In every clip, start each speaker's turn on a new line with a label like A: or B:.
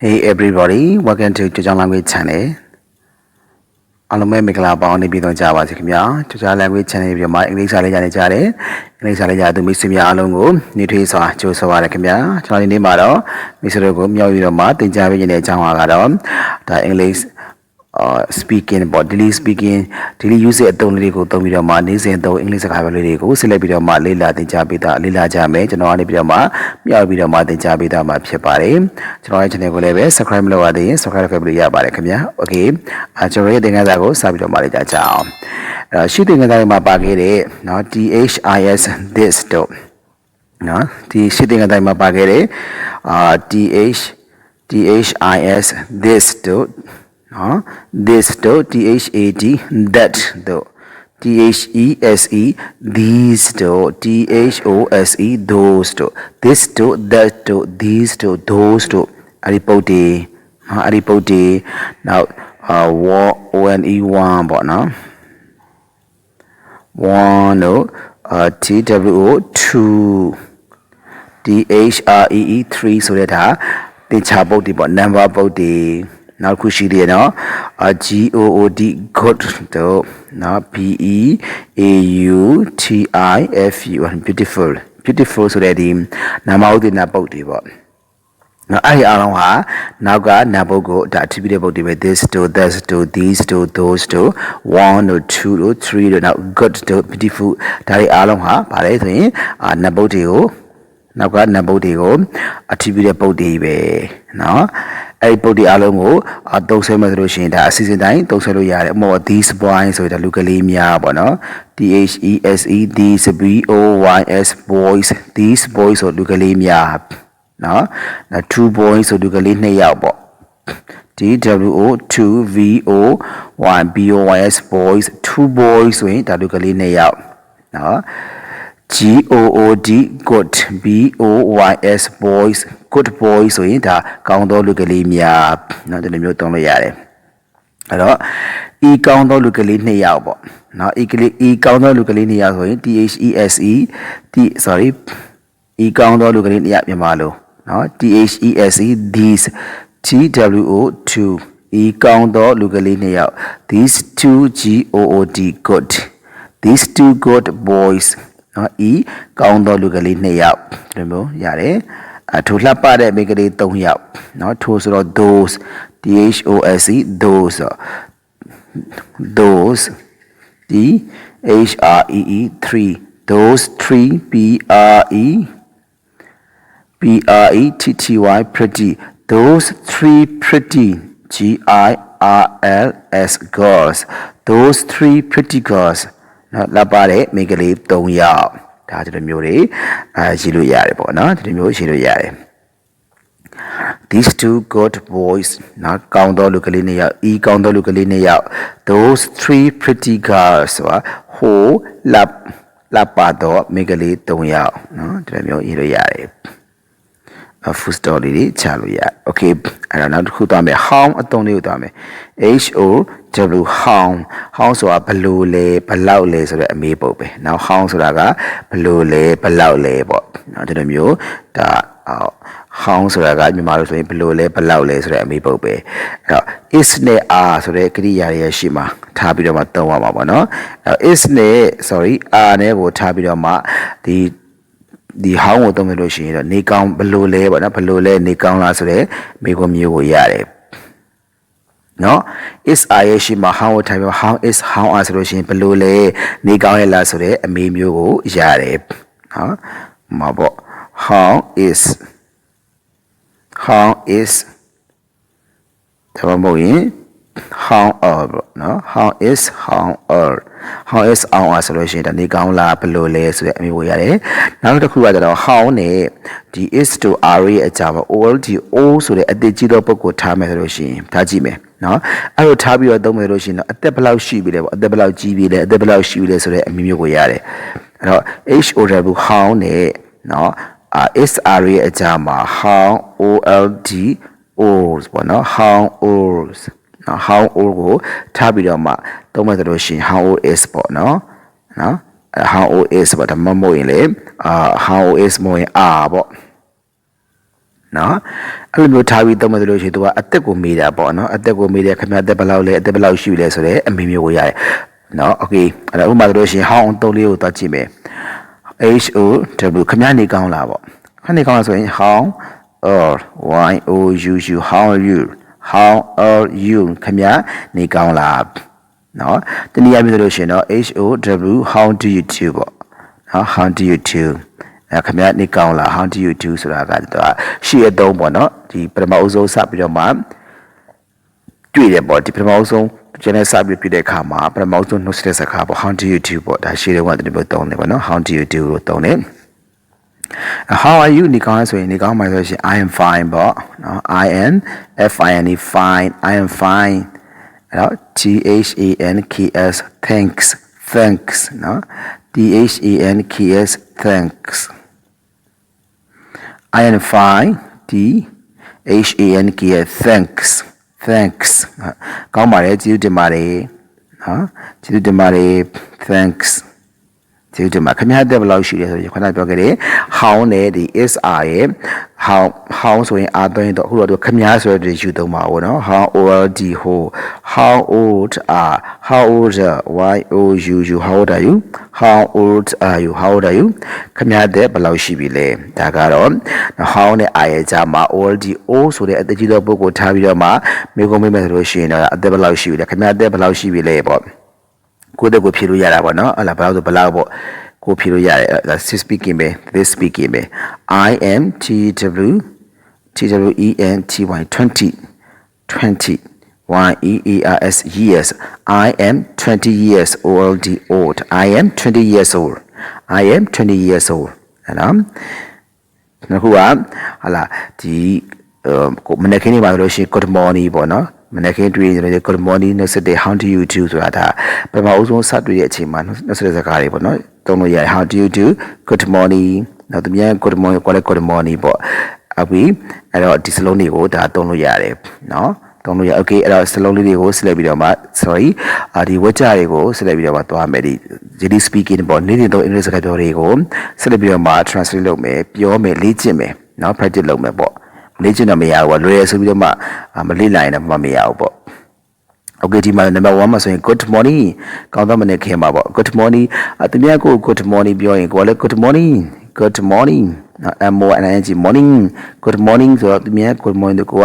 A: Hey everybody, welcome to Tutorial Language Channel. အားလုံးပဲမင်္ဂလာပေါင်းနေပြီးတော့ကြာပါစေခင်ဗျာ Tutorial Language Channel ပြီးတော့ English စာလေးကြားနေကြတယ် English စာလေးကြားသူမိတ်ဆွေများအားလုံးကိုနေထွေးစွာကြိုဆိုပါရခင်ဗျာကျွန်တော်ဒီနေ့မှာတော့မိတ်ဆွေတို့ကိုမြောက်ပြီးတော့သင်ကြားပေးနေတဲ့အကြောင်းအရာကတော့ဒါ English speaking ပေါ့ daily speaking daily use အသုံးလေးတွေကိုသုံးပြီးတော့နေ့စဉ်သုံး English စကားပြောလေးတွေကိုဆက်လက်ပြီးတော့လေ့လာသင်ကြားပေးတာလေ့လာကြမယ်ကျွန်တော်ကနေပြီးတော့မြောက်ပြီးတော့သင်ကြားပေးတာမှာဖြစ်ပါတယ်ကျွန်တော်ရဲ့ channel ကိုလည်းပဲ subscribe လုပ်ရသေးရင် subscribe လုပ်ပြီးရပါတယ်ခင်ဗျာ okay ကျွန်တော်ရဲ့သင်ခန်းစာကိုစပြီးတော့လေ့လာကြအောင်ရှေ့သင်ခန်းစာတွေမှာပါခဲ့တဲ့เนาะ this this တို့เนาะဒီရှေ့သင်ခန်းစာတွေမှာပါခဲ့တဲ့this this တို့this do that do these these do those do this do that do these do those do အဲ့ဒီပုတ်တီနောက်oneပေါ့နော် one တို့two three ဆိုတဲ့ဒါသင်္ချာပုတ်တီပေါ့ number ပုတ်တီနောက်ခုရှိသေးတယ်နော်good good တို့နော် beautiful beautiful ဆိုတဲ့ဒီနာမဟုတ်တဲ့နာပုတ်တွေပေါ့နော်အဲ့ဒီအားလုံးဟာနောက်ကနာပုတ်ကိုဒါ attribute ပုတ်တွေပဲ this do that do these do those do one do two do three do နောက် good do beautiful ဒါတွေအားလုံးဟာဗါလဲဆိုရင်နာပုတ်တွေကိုနောက်ကနာပုတ်တွေကို attribute ပုတ်တွေပဲနော်အဲ့ပုတ်တီအားလုံးကိုသုံးဆွဲမှဆိုလို့ရှိရင်ဒါအစီအစဉ်တိုင်းသုံးဆွဲလို့ရတယ်အမော these boys ဆိုတာလူကလေးများပေါ့နော် these these boys boys these boys ဆိုလူကလေးများနော် two boys ဆိုလူကလေးနှစ်ယောက်ပေါ့ two boys boys two boys ဆိုရင်ဒါလူကလေးနှစ်ယောက်နော် good boys boys good boys ဆိုရင်ဒါကောင်းသောလူကလေးများเนาะဒီလိုမျိုးသုံးလို့ရတယ်အဲ့တော့ဤကောင်းသောလူကလေးနှစ်ယောက်ပေါ့เนาะဤကောင်းသောလူကလေးနှစ်ယောက်ဆိုရင် ဤကောင်းသောလူကလေးနှစ်ယောက်မြန်မာလို့เนาะ these two ဤကောင်းသောလူကလေးနှစ်ယောက် these two good these two good boys เนาะဤကောင်းသောလူကလေးနှစ်ယောက်ဒီလိုမျိုးရတယ်ထိုလှပတဲ့မိန်းကလေး၃ယောက်เนาะထိုဆိုတော့ those those those three those three pretty those three pretty girls girls those three pretty girls เนาะလှပတဲ့မိန်းကလေး၃ယောက်ဒါဒီလိုမျိုးတွေရေးလို့ရတယ်ပေါ့နော်ဒီလိုမျိုးရေးလို့ရတယ် these two good boys နော်ကောင်းသောလူကလေးနှစ်ယောက်ဤကောင်းသောလူကလေးနှစ်ယောက် those three pretty girls ဆိုတာဟိုလှပသောမိန်းကလေး၃ယောက်နော်ဒီလိုမျိုးရေးလို့ရတယ်full story တွေချလို့ရ okay အဲ့တော့နောက်တစ်ခုသွားမယ် how အသုံးလေးကိုသွားမယ် how how ဆိုတာဘလို့လဲဘလောက်လဲဆိုတဲ့အမေးပုတ်ပဲနောက် how ဆိုတာကဘလို့လဲဘလောက်လဲပေါ့နော်ဒီလိုမျိုးဒါ how ဆိုတာကမြန်မာလိုဆိုရင်ဘလို့လဲဘလောက်လဲဆိုတဲ့အမေးပုတ်ပဲအဲ့တော့ is နဲ့ are ဆိုတဲ့ကရိယာရဲ့ရှိမှာထားပြီးတော့မှသုံးရမှာပေါ့နော်အဲ့ is နဲ့ are နဲ့ကိုထားပြီးတော့မှဒီဟောင်းကိုသုံးလို့ရှိရင်တော့နေကောင်းဘလို့လဲပေါ့နော်ဘလို့လဲနေကောင်းလားဆိုတဲ့မိကုံမျိုးကိုရတယ်နော် is are ရဲ့ရှိမှာ how ကိုထိုင်ပြီး how is how are ဆိုလို့ရှိရင်ဘလို့လဲနေကောင်းရဲ့လားဆိုတဲ့အမေးမျိုးကိုရတယ်နော်မပေါ့ how is ဒါမှမဟုတ်ရင် how are နော် how is our ဆိုလို့ရှိရင်ဒါနေကောင်းလားဘယ်လိုလဲဆိုတဲ့အမျိုးကိုရတယ်နောက်တစ်ခုကကျတော့ how နဲ့ဒီ is to are ရဲ့အကြမှာ old o ဆိုတဲ့အတိတ်ကြီးသောပုဂ္ဂိုလ်ထားမယ်ဆိုလို့ရှိရင်ထားကြည့်မယ်နော်အဲ့လိုထားပြီးတော့သုံးမယ်လို့ရှိရင်တော့အသက်ဘယ်လောက်ရှိပြီလဲပေါ့အသက်ဘယ်လောက်ကြီးပြီလဲအသက်ဘယ်လောက်ရှိပြီလဲဆိုတဲ့အမျိုးကိုရတယ်အဲ့တော့ how နဲ့နော် is are ရဲ့အကြမှာ how old old ပေါ့နော် how old how old ကိုထားပြီးတော့မှသုံးမယ်ဆိုလို့ရှိရင် how old is ပေါ့နော် how old is ပေါ့ဒါမှမဟုတ်ရင်လေhow old is မဟုတ်ရင် are ပေါ့ နော်အဲ့လိုမျိုးထားပြီးသုံးမယ်ဆိုလို့ရှိရင်သူကအသက်ကိုမေးတာပေါ့နော်အသက်ကိုမေးတယ်ခင်ဗျာအသက်ဘယ်လောက်လဲအသက်ဘယ်လောက်ရှိလဲဆိုတဲ့အမေမျိုးကိုရတယ်နော်โอเคအဲ့တော့ဥပမာဆိုလို့ရှိရင် how သုံးလေးကိုသွားကြည့်မယ် how ခင်ဗျာနေကောင်းလားပေါ့ခင်ဗျာနေကောင်းလားဆိုရင် how or you how are you ခင်ဗျာနေကောင်းလားနော်တနည်းအားဖြင့်ဆိုလို့ရှိရင်တော့ how do you do ပေါ့နော် how do you do ခင်ဗျာနေကောင်းလား how do you do ဆိုတာကတော့ရှေ့အသုံးပေါ့နော်ဒီပထမအဦးဆုံးစပြီးတော့မှတွေ့တယ်ပေါ့ဒီပထမအဦးဆုံးကျန်တဲ့စပြီးပြတဲ့အခါမှာပထမအဦးဆုံးနှုတ်ဆက်တဲ့စကားပေါ့ how do you do ပေါ့ဒါရှေ့တုန်းကတည်းကသုံးတယ်ပေါ့နော် how do you do လို့သုံးတယ်how are you နေကောင်းဆိုရင်နေကောင်းမှာဆိုရင် I am fine ပေါ့နော် I am fine fine I am fine အဲ့တော့ thanks thanks နော် thanks thanks I am fine thanks thanks ကောင်းပါတယ်ကျေးဇူးတင်ပါတယ်နော်ကျေးဇူးတင်ပါတယ် thanks ကျေးဇူးတင်ပါခင်ဗျားတက်ဘယ်လောက်ရှိလဲဆိုရင်ခဏပြောခဲ့တယ် how နဲ့ဒီ is are ရဲ့ how ဆိုရင် are သွင်းတော့အခုတော့ခင်ဗျားဆိုတဲ့ယူသုံးပါဦးနော် how old how old are you how old are you how old are you ခင်ဗျားတက်ဘယ်လောက်ရှိပြီလဲဒါကတော့ how နဲ့ are ရဲ့ကြားမှာ old ဆိုတဲ့အသက်ကြီးသောပုဂ္ဂိုလ်ထားပြီးတော့မှမိကုံးမိမယ်ဆိုလို့ရှိရင်တော့အသက်ဘယ်လောက်ရှိပြီလဲခင်ဗျားတက်ဘယ်လောက်ရှိပြီလဲပေါ့ကိုယ့်တက်ကိုဖြေလို့ရတာပေါ့နော်အဲ့ဒါဘယ်လောက်ဆိုဘယ်လောက်ပေါ့ကိုဖြေလို့ရတယ်ဒါ speaking ပဲ this speaking ပဲ I am TWENTY 20 YEARS years I am 20 years old I am 20 years old I am 20 years old နော်နောက်ခုကဟာလာဒီမနေ့ကနေ့ပါလို့ရှိရင် good morning ပေါ့နော်မနေ့ကတွေ့ရင် good morning နှုတ်ဆက်တဲ့ how do you do ဆိုတာဒါပထမအဆုံးစတွေ့တဲ့အချိန်မှာနှုတ်ဆက်တဲ့စကားတွေပေါ့နော်သုံးလို့ရတယ် how do you do good morning နောက်သူများ good morning ကိုလည်း good morning ပေါ့အခုအဲ့တော့ဒီစလုံးတွေကိုဒါသုံးလို့ရတယ်နော်သုံးလို့ရ okay အဲ့တော့စလုံးလေးတွေကိုဆက်လက်ပြီးတော့မှ sorry ဒီဝါကြတွေကိုဆက်လက်ပြီးတော့မှသွားမယ်ဒီ daily speaking ပေါ့နေ့စဉ်သုံးအင်္ဂလိပ်စကားပြောတွေကိုဆက်လက်ပြီးတော့မှ translate လုပ်မယ်ပြောမယ်လေ့ကျင့်မယ်နော် practice လုပ်မယ်ပေါ့လေ့ကျင့်တော့မရဘူးပေါ့လွယ်ရဆိုပြီးတော့မှမလေ့လာရင်တော့မရဘူးပေါ့ okay ဒီမှာ number 1မှာဆိုရင် good morning ကောင်းသောမနေ့ခင်ပါပေါ့ good morning သူများကို good morning ပြောရင်ကိုယ်လည်း good morning morning good morning ဆိုတော့သူများ good morning တို့ကိုက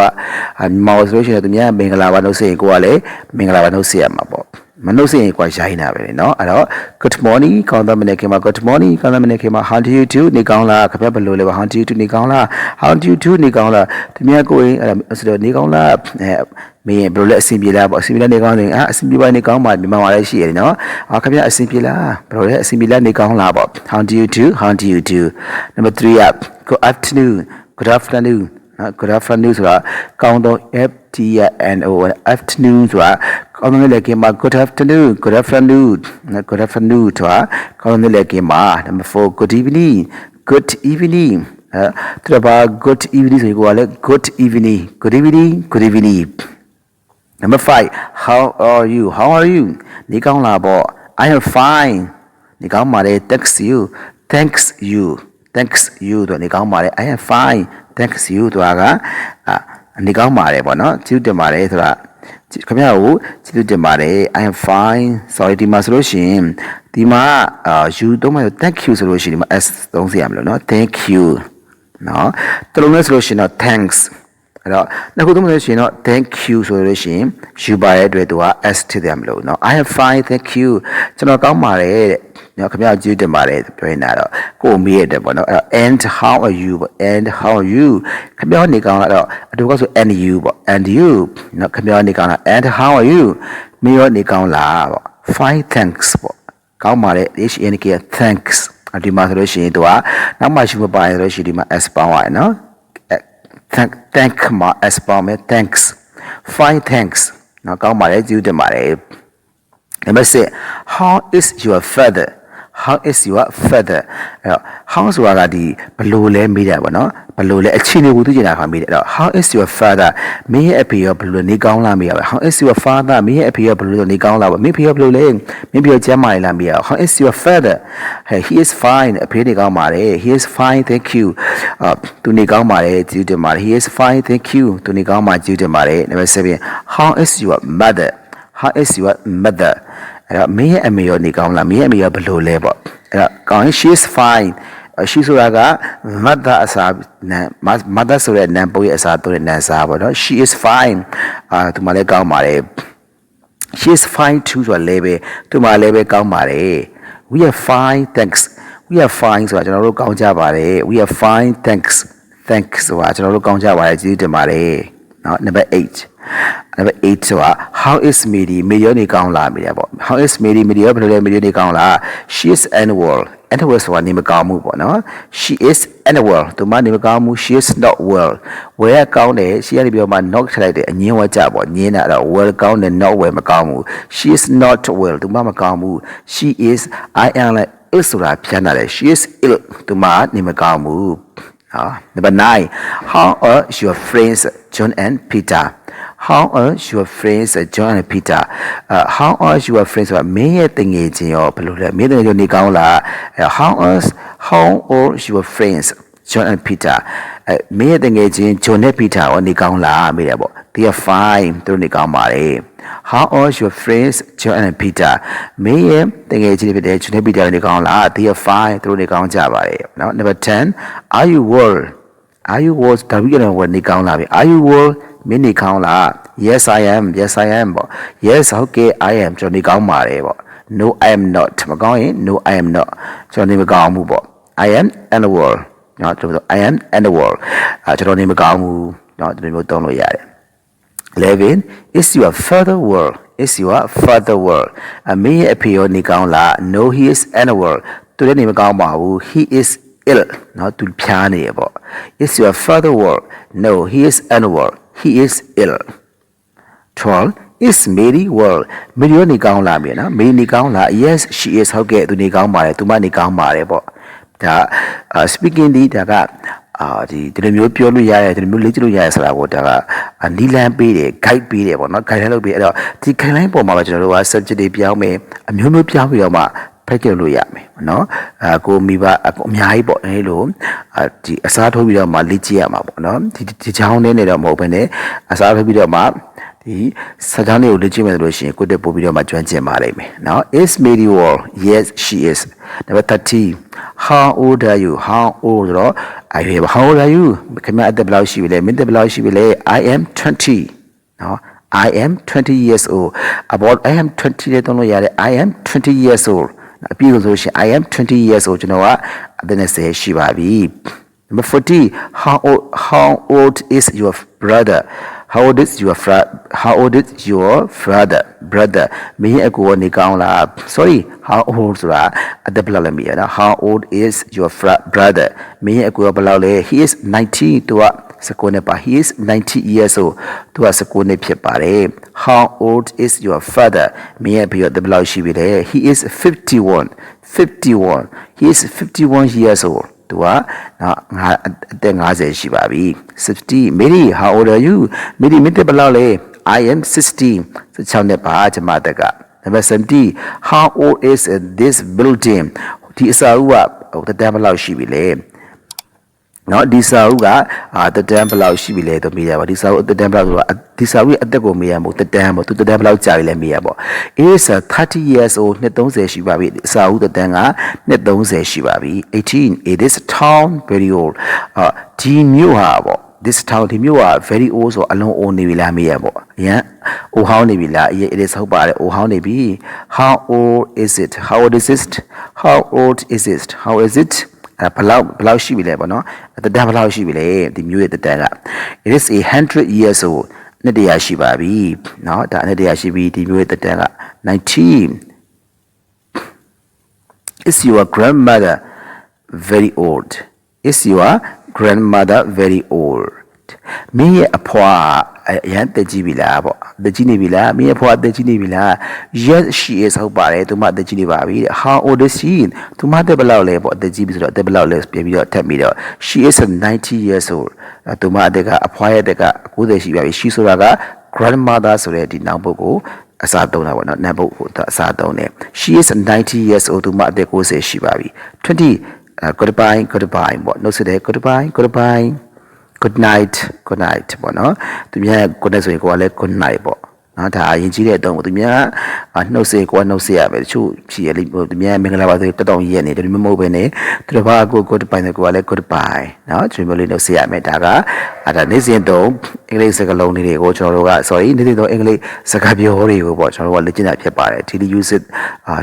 A: မော်ဆိုလို့ရှိရင်သူများမင်္ဂလာပါနှုတ်ဆက်ရင်ကိုကလည်းမင်္ဂလာပါနှုတ်ဆက်ရမှာပေါ့မနှုတ်ဆက်ရင်ကိုကရိုင်းတာပဲเนาะအဲ့တော့ good morning ကောင်းသောမနေ့ခင်ပါ good morning ကောင်းသောမနေ့ခင်ပါ how do you do နေကောင်းလားခင်ဗျဘယ်လိုလဲပါ how do you do နေကောင်းလား how do you do နေကောင်းလားသူများကိုရင်အဲ့ဒါဆိုတော့နေကောင်းလားမင်းဘယ်လိုလဲအဆင်ပြေလားပေါ့အဆင်ပြေလားနေကောင်းတယ်အဆင်ပြေပါနေကောင်းပါမြန်မာမှာလည်းရှိရတယ်เนาะခင်ဗျအဆင်ပြေလားဘယ်လိုလဲအဆင်ပြေလားနေကောင်းလားပေါ့ how do you do number 3 up good afternoon good afternoon ဆိုတာကောင်းသော FTNO afternoon ဆိုတာကောင်းသောနေ့ကမှာ good afternoon ဆိုတာကောင်းသောနေ့ကမှာ number 4 good evening သူက good evening ဆိုကိုကလည်း good evening number 5 how are you နေကောင်းလားပေါ့ I am fine နေကောင်းပါတယ် thanks you တို့နေကောင်းပါတယ် I am fine thanks you တို့ကနေကောင်းပါတယ်ပေါ့နော်ကျေးဇူးတင်ပါတယ်ဆိုတာခင်ဗျားကိုကျေးဇူးတင်ပါတယ် I am fine sorry ဒီမှာဆိုလို့ရှိရင်ဒီမှာyou သုံးမှာ thank you ဆိုလို့ရှိရင်ဒီမှာ s သုံးစီရမလို့နော် thank you နော်တလုံးနဲ့ဆိုလို့ရှိရင်တော့ thanks အဲ့တော့နှစ်ခုသုံးလို့ရှိရင်တော့ thank you ဆိုလို့ရှိရင် you ပါရဲ့အတွက်သူက s ထည့်တယ်မလို့နော် I am fine thank you ကျွန်တော်ကောင်းပါတယ်တဲ့နော်ခင်ဗျားကျေးဇူးတင်ပါတယ်ပြောနေတာတော့ကိုယ်မေးရတယ်ပေါ့နော်အဲ့တော့ and how are you ပေါ့ and how are you ခင်ဗျားနေကောင်းလားတော့အတူကဆို and you ပေါ့ and you နော်ခင်ဗျားနေကောင်းလား and how are you မင်းရောနေကောင်းလားပေါ့ fine thanks ပေါ့ကောင်းပါတယ် HNK thanks ဒီမှာဆိုလို့ရှိရင်သူကနောက်မှရှိမပါရင်ဆိုလို့ရှိရင်ဒီမှာ s ပေါင်းရတယ်နော် thank မှာ s ပေါင်းမယ် thanks fine thanks နော်ကောင်းပါတယ်ကျေးဇူးတင်ပါတယ် number 6 how is your father how ဆိုတာကဒီဘလို့လဲမေးတာပေါ့နော်ဘလို့လဲအခြေအနေကိုသိချင်တာခါမေးတယ်အဲ့တော့ how is your father မင်းရဲ့အဖေရောဘလို့နေကောင်းလားမေးရပါ how is your father မင်းရဲ့အဖေရောဘလို့နေကောင်းလားပေါ့မင်းဖေရောဘလို့လဲမင်းဖေရောကျမ်းမာလားမေးရ how is your father he is fine အဖေနေကောင်းပါတယ် he is fine thank you သူနေကောင်းပါတယ်ကျေးဇူးတင်ပါတယ် he is fine thank you သူနေကောင်းပါကျေးဇူးတင်ပါတယ် number 7 how is your mother how is your mother အဲ့တော့မင်းရဲ့အမေရောနေကောင်းလားမင်းရဲ့အမေရောဘလို့လဲပေါ့အဲ့တော့ကောင်းရင် she is fine she ဆိုတာက mother အစားနာ mother ဆိုတဲ့နာမ်ပုတ်ရဲ့အစားတော့နာမ်စားပေါ့နော် she is fine သူမလည်းကောင်းပါတယ် she is fine too ဆိုတာလည်းပဲသူမလည်းပဲကောင်းပါတယ် we are fine thanks we are fine ဆိုတာကျွန်တော်တို့ကောင်းကြပါတယ် we are fine thanks thanks ဆိုတာကျွန်တော်တို့ကောင်းကြပါတယ်ကျေးဇူးတင်ပါတယ်နော် number 8 ဆိုတာ how is Mary မေရောနေကောင်းလားမေးရပေါ့ how is Mary မေရောဘယ်လိုလဲမေရောနေကောင်းလား she is unwell ဆိုတာနေမကောင်းမှုပေါ့နော် she is unwell သူမနေမကောင်းမှု she is not well well ကောင်းတယ် she ကနေပြီးတော့မှ not ထည့်လိုက်တယ်အငင်းဝကြပေါ့ငင်းတာအဲ့တော့ well ကောင်းတယ် not well မကောင်းဘူး she is not well သူမမကောင်းဘူး she is I am like ill ဆိုတာဖြန်းတာလေ she is ill သူမနေမကောင်းဘူး number 9 how are your friends John and Peter how are your friends John and Peter how are your friends ဆိုတာမင်းရဲ့တငယ်ချင်းရောဘယ်လိုလဲမင်းတငယ်ချင်းနေကောင်းလား how are your friends John and Peter မင်းရဲ့တငယ်ချင်း John နဲ့ Peter ရောနေကောင်းလားမေးတယ်ပေါ့ they are fine သူတို့နေကောင်းပါတယ် how are your friends John and Peter မင်းရဲ့တငယ်ချင်းတွေဖြစ်တဲ့ John နဲ့ Peter နေကောင်းလား they are fine သူတို့နေကောင်းကြပါတယ်နော် number 10 are you well ဒါပြီးတော့နေကောင်းလားပြီ are you well မင်းနေကောင်းလား yes I am ပေါ့ yes ဟုတ်ကဲ့ I am ကျွန်တော်နေကောင်းပါတယ်ပေါ့ no I am not မကောင်းရင် no I am not ကျွန်တော်နေမကောင်းဘူးပေါ့ I am unwell နော်ကျွန်တော် I am unwell ကျွန်တော်နေမကောင်းဘူးနော်ဒီလိုမျိုးသုံးလို့ရတယ် 11 is your father well အမေရဲ့အဖေရောနေကောင်းလား no he is unwell သူလည်းနေမကောင်းပါဘူး he is ill နော်သူဖြားနေရပေါ့ is your father well no he is unwell he is ill 12 is Mary well မေရီရောနေကောင်းလားမြေနော်မေရီနေကောင်းလား yes she is ဟုတ်ကဲ့သူနေကောင်းပါတယ်သူမနေကောင်းပါတယ်ပေါ့ဒါ speaking ဒီဒါကဒီလိုမျိုးပြောလို့ရတယ်ဒီလိုမျိုးလေ့ကျင့်လို့ရတယ်ဆိုတာကိုဒါကနီလန်ပေးတယ် guide ပေးတယ်ပေါ့နော် guide လုပ်ပေးအဲ့တော့ဒီ guideline ပေါ်မှာပဲကျွန်တော်တို့က subject တွေပြောင်းမယ်အမျိုးမျိုးပြောင်းပြီးတော့မှဖက်ကြလို့ရမယ်နော်ကိုမိဘအများကြီးပေါ့အဲလိုဒီအစားထိုးပြီးတော့မှလေ့ကျင့်ရမှာပေါ့နော်ဒီချောင်းနဲ့တော့မဟုတ်ဘဲနဲ့အစားထိုးပြီးတော့မှဒီစာကြောင်းလေးကိုလေ့ကျင့်မယ်ဆိုလို့ရှိရင်ကိုတက်ပို့ပြီးတော့မှကျွမ်းကျင်ပါလိမ့်မယ်နော် is Mary well yes she is number 30 how old are you how old တော့ how old are you ခင်ဗျာအသက်ဘယ်လောက်ရှိပြီလဲမင်းသက်ဘယ်လောက်ရှိပြီလဲ I am 20နော် I am 20 years old about I am 20တဲ့တုံးလို့ရတယ် I am 20 years old အပြည့်လို့ဆိုရှင် I am 20 years old ကျွန်တော်ကအသက်20ရှိပါပြီ number 40 how old is your brother how old is your brother မင်းအကိုနေကောင်းလား sorry how old ဆိုတာအသက်ဘယ်လောက်လဲမေးရတာ how old is your brother မင်းအကိုဘယ်လောက်လဲ he is 90သူက19နှစ်ပါ he is 90 years old သူက19နှစ်ဖြစ်ပါတယ် how old is your father မင်းရဲ့ဘယ်လောက်ရှိပြီလဲ he is 51 he is 51 years old သူကနော်အသက်50ရှိပါပြီ60 Mary how old are you Mary မင်းတက်ဘယ်လောက်လဲ I am 16နှစ်ပါကျွန်မတက်က number 70 how old is this building ဒီအဆောက်အဦကတက်ဘယ်လောက်ရှိပြီလဲနော်ဒီစာအုပ်ကတက်တန်းဘယ်လောက်ရှိပြီလဲတော့မေးရပါဒီစာအုပ်တက်တန်းဘယ်လောက်ဆိုတာဒီစာအုပ်ရဲ့အသက်ကိုမေးရမို့တက်တန်းပေါ့သူတက်တန်းဘယ်လောက်ကြာပြီလဲမေးရပေါ့ is 30 years old နှစ်30ရှိပါပြီစာအုပ်တက်တန်းကနှစ်30ရှိပါပြီ18 it is town very old ဒီမြို့ဟာပေါ့ this town ဒီမြို့က very old ဆိုအလုံးအိုနေပြီလားမေးရပေါ့အရင်အိုဟောင်းနေပြီလား it is ဟုတ်ပါတယ်အိုဟောင်းနေပြီ how old is it how old is itဘလောက်ရှိပြီလဲပေါ့နော်တတန်းဘလောက်ရှိပြီလဲဒီမျိုးရဲ့တတန်းက it is 100 years old နှစ်တရာရှိပါပြီเนาะဒါနှစ်တရာရှိပြီဒီမျိုးရဲ့တတန်းက19 is your grandmother very old မင်းရဲ့အဖွာအရန်တက်ကြီးပြီလားပေါ့တက်ကြီးနေပြီလားမင်းရဲ့အဖွာတက်ကြီးနေပြီလား yes she is ဟုတ်ပါတယ်သူမတက်ကြီးနေပါပြီ how old is she သူမတက်ဘယ်လောက်လဲပေါ့တက်ကြီးပြီဆိုတော့တက်ဘယ်လောက်လဲပြန်ပြီးတော့ထပ်ပြီးတော့ she is 90 years old သူမအသက်ကအဖွာရဲ့အသက်က90ရှိပါပြီ she ဆိုတာက grandmother ဆိုတဲ့ဒီနောက်ပုတ်ကိုအစားသုံးတာပေါ့နော်နံပုတ်ကိုအစားသုံးတယ် she is 90 years old သူမအသက်90ရှိပါပြီ20 goodbye ပေါ့နှုတ်ဆက်တယ် goodbye good night ပေါ့နော်သူများ good night ဆိုရင်ကိုကလည်း good night ပေါ့နော်ဒါအရင်ကြီးတဲ့အတုံးကိုသူများနှုတ်ဆက်ကိုကနှုတ်ဆက်ရမယ်တချို့ဖြည့်ရလိမ့်သူများမင်္ဂလာပါဆိုတက်တောင်ရက်နေတယ်မဟုတ်ပဲနဲ့သူတို့ဘာကို goodbye ဆိုကိုကလည်း goodbye နော်ဒီမျိုးလေးနှုတ်ဆက်ရမယ်ဒါကဒါနေ့စဉ်တုံးအင်္ဂလိပ်စကားလုံးတွေကိုကျွန်တော်တို့က sorry နေ့စဉ်တုံးအင်္ဂလိပ်စကားပြောတွေကိုပေါ့ကျွန်တော်တို့ကလေ့ကျင့်တာဖြစ်ပါတယ် daily use it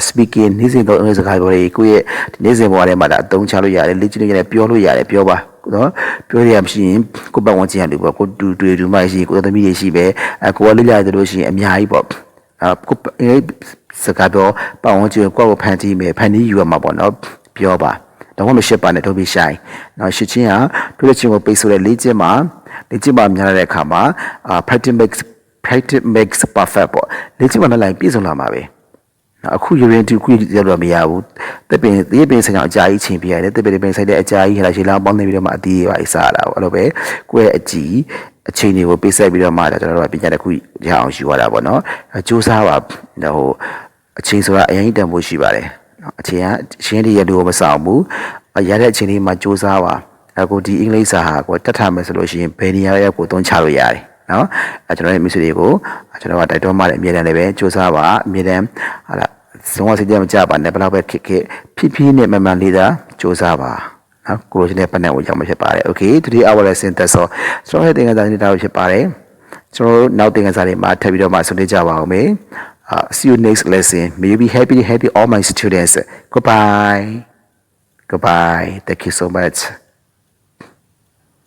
A: speaking နေ့စဉ်တုံးအင်္ဂလိပ်စကားပြောတွေကိုယ့်ရဲ့နေ့စဉ်ဘဝထဲမှာဒါအသုံးချလို့ရတယ်လေ့ကျင့်လို့ရတယ်ပြောလို့ရတယ်ပြောပါနော်ပြောရမရှိရင်ကိုပတ်ဝန်းကျင်လူပေါ့ကိုတူမှရှိကိုသမီးတွေရှိပဲကိုကလေးလာတယ်လို့ရှိရင်အများကြီးပေါ့ကိုစကားတော့ပတ်ဝန်းကျင်ကိုဖန်တီးမယ်ဖန်တီးယူရမှာပေါ့နော်ပြောပါတော့မရှစ်ပါနဲ့တော့ပြီးဆိုင်နော်ရှစ်ချင်းဟာတွေ့တဲ့ချင်းကိုပိတ်ဆိုတဲ့လေ့ကျင့်မှာများတဲ့အခါမှာ practice makes perfect ပေါ့လေ့ကျင့်မှာလည်းပြည့်စုံလာမှာပဲအခုယူရင်ခုရောက်တော့မရဘူးတက်ပင်ဆိုင်ကအကြာကြီးချိန်ပြရတယ်တက်ပင်ဆိုင်တဲ့အကြာကြီးဟလာရှည်လောင်းပေါင်းနေပြီးတော့မှအတီးတွေပါစားရတာပေါ့အဲ့လိုပဲကိုယ့်ရဲ့အချိန်တွေကိုပေးဆက်ပြီးတော့မှကျွန်တော်တို့ကပညာတစ်ခုရအောင်ယူရတာပေါ့နော်စူးစမ်းပါဟိုအချိန်ဆိုတာအရင်တန်ဖို့ရှိပါတယ်အချိန်ကရှင်းတဲ့ရတူကိုမဆောင်ဘူးရတဲ့အချိန်လေးမှာစူးစမ်းပါအခုဒီအင်္ဂလိပ်စာဟာကိုတတ်ထားမယ်ဆိုလို့ရှိရင်ဘယ်နေရာရောက်ကိုသုံးချလို့ရတယ်နော်ကျွန်တော်ရဲ့မိတ်ဆွေတွေကိုကျွန်တော်ကတိုက်တွန်းမှလည်းအမြဲတမ်းလည်းပဲစူးစမ်းပါအမြဲတမ်းဟာလားဆုံးဝစိတ်ကြမကြပါနဲ့ဘယ်လောက်ပဲခက်ဖြည်းနဲ့မှန်လေးသာစူးစမ်းပါနော်ကိုလိုချင်တဲ့ပတ်နဲ့ကိုရောက်မှာဖြစ်ပါတယ် okay today our lesson that's all ကျွန်တော်ရဲ့သင်ခန်းစာနေတာဖြစ်ပါတယ်ကျွန်တော်နောက်သင်ခန်းစာတွေမှာထပ်ပြီးတော့မှဆွေးနွေးကြပါအောင်မယ်see you next lesson may you be happy all my students goodbye thank you so much